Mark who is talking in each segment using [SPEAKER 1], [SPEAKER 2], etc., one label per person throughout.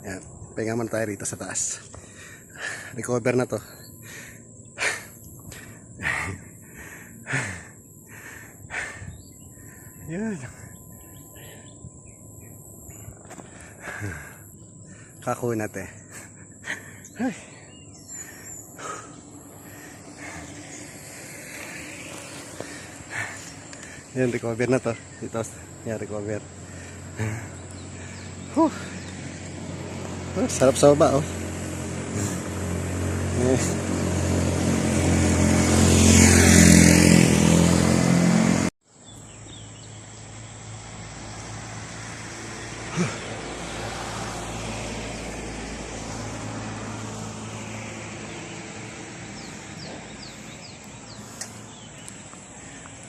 [SPEAKER 1] Yan. Pahinga man tayo rito sa taas. Recover na to. Yan. Kakunat eh. Ay. Yan, recover na to. Dito, yan, recover. Oh, sarap sa baba, oh.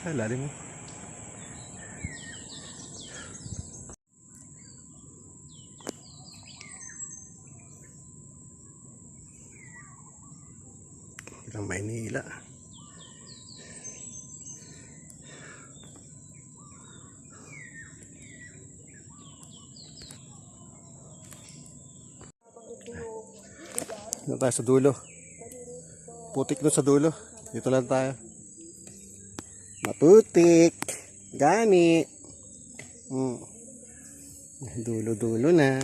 [SPEAKER 1] Ay, lalim mo. Ilang Maynila. Dito tayo sa dulo. Putik doon sa dulo. Dito lang tayo. Maputik. Gani. Dulo-dulo na.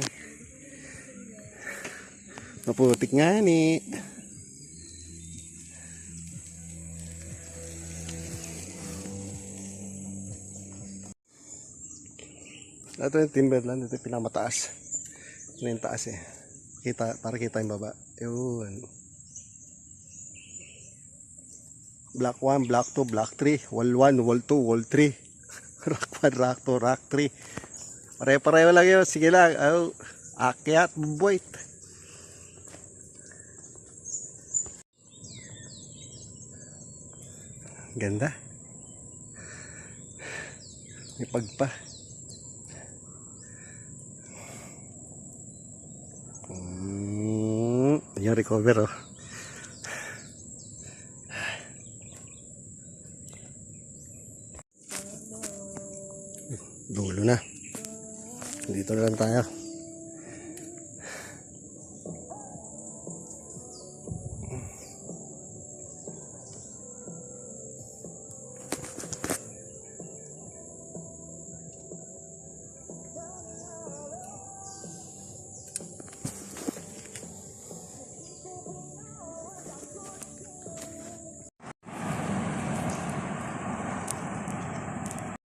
[SPEAKER 1] Maputik nga ni. Ito yung timberland. Ito yung pinamataas. Ito yung taas eh. Para kita yung baba. Yun. Block 1, block 2, block 3. Wall 1, wall 2, wall 3. Rock 1, rock 2, rock 3. Pare-pareho lang yun. Sige lang. Oh, akyat, buboy. Ganda. May pagpa. Yung recover, oh. Dulo na. Dito na lang tayo.